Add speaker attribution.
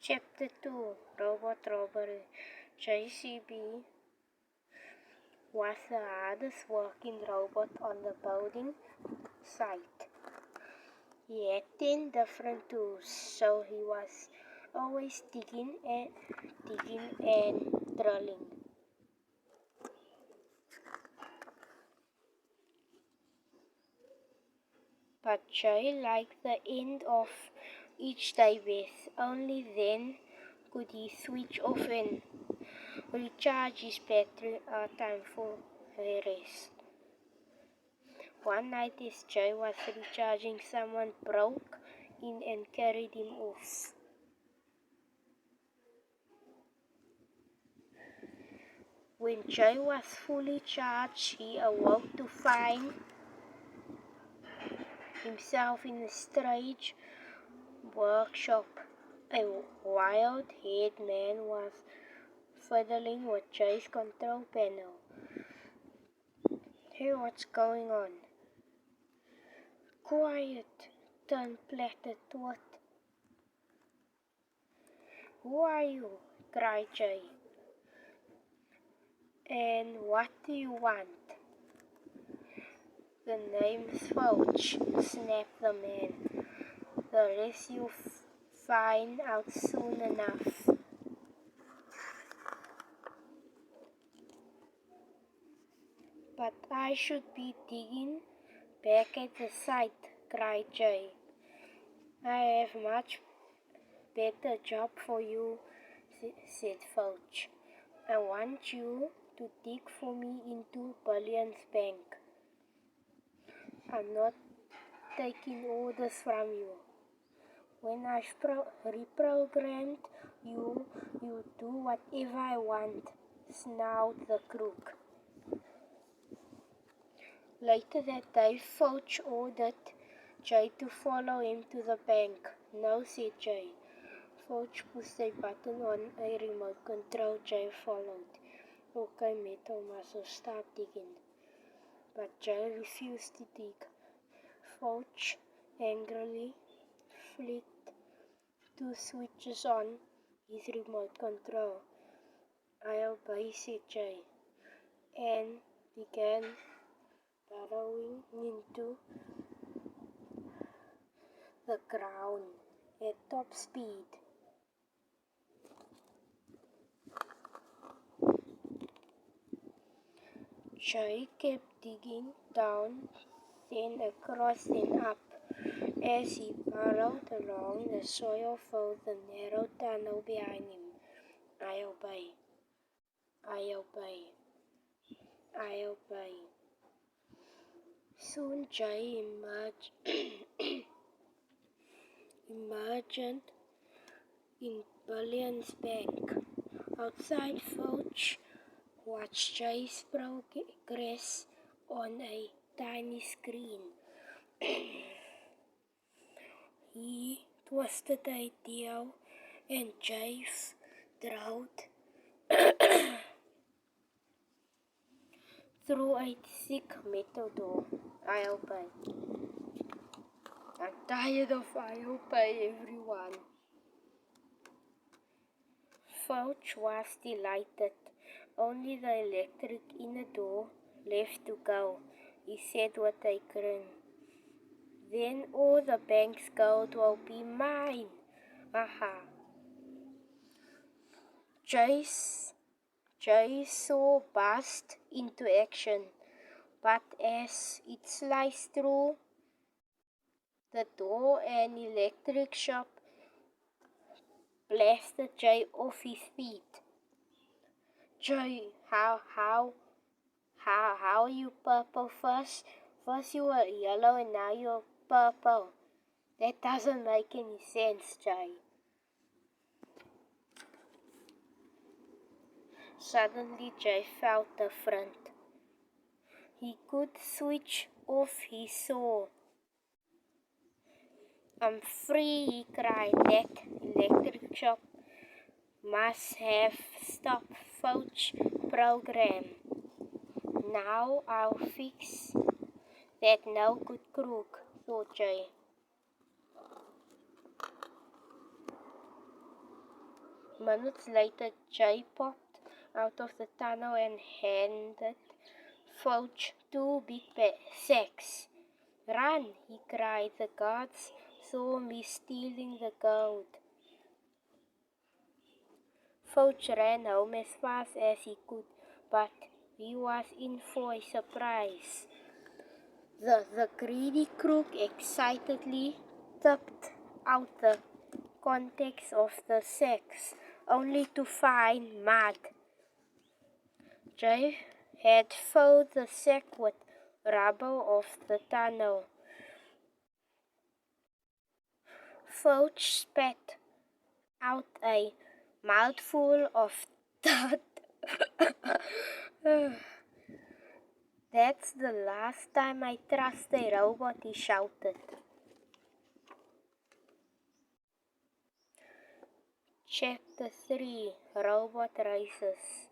Speaker 1: Chapter 2 Robot Robbery. JCB was the hardest working robot on the building site. He had 10 different tools, so he was always digging and drilling. But Jay liked the end of each day best. Only then could he switch off and recharge his battery. Time for a rest. One night as Jay was recharging, someone broke in and carried him off. When Jay was fully charged, he awoke to find himself in a strange workshop. A wild-haired man was fiddling with Jay's control panel. Hey, what's going on? Quiet, turned platted what? Who are you? Cried Jay. And what do you want? The name's Fouch, snapped the man. The rest you'll find out soon enough. But I should be digging back at the site, cried Jay. I have much better job for you, said Fouch. I want you to dig for me into Billions Bank. I'm not taking orders from you. When I've reprogrammed you, you do whatever I want, snarled the crook. Later that day, Fouch ordered Jay to follow him to the bank. No, said Jay. Fouch pushed a button on a remote control. Jay followed. Okay, metal muscle, start digging. But Jay refused to dig. Fouch angrily flicked 2 switches on his remote control. I obey, said Jay, and began burrowing into the ground at top speed. Jay kept digging down, then across and up. As he burrowed along, the soil filled the narrow tunnel behind him. I obey. I obey. I obey. Soon Jay emerged in Billions Bank. Outside, Fouch watched Jay's progress on a tiny screen. He twisted a deal and Jay drove through a thick metal door. I obey. I'm tired of I obey everyone. Fouch was delighted. Only the electric inner door left to go, he said with a grin. Then all the bank's gold will be mine. Aha. Jay saw burst into action, but as it sliced through the door, an electric shock blasted Jay off his feet. Jay, how are you purple first? First you were yellow and now you're purple. That doesn't make any sense, Jay. Suddenly Jay felt different. He could switch off his soul. I'm free, he cried. That electric shock must have stopped Fouch's program. Now I'll fix that no good crook, thought Jay. Minutes later, Jay popped out of the tunnel and handed Foch two big sacks. "Run!" he cried. "The guards saw me stealing the gold." Foch ran home as fast as he could, but he was in for a surprise. The greedy crook excitedly tipped out the contents of the sacks, only to find mud. Jay had filled the sack with rubble of the tunnel. Foch spat out a mouthful of dirt. "That's the last time I trust a robot," he shouted. Chapter 3: Robot Races.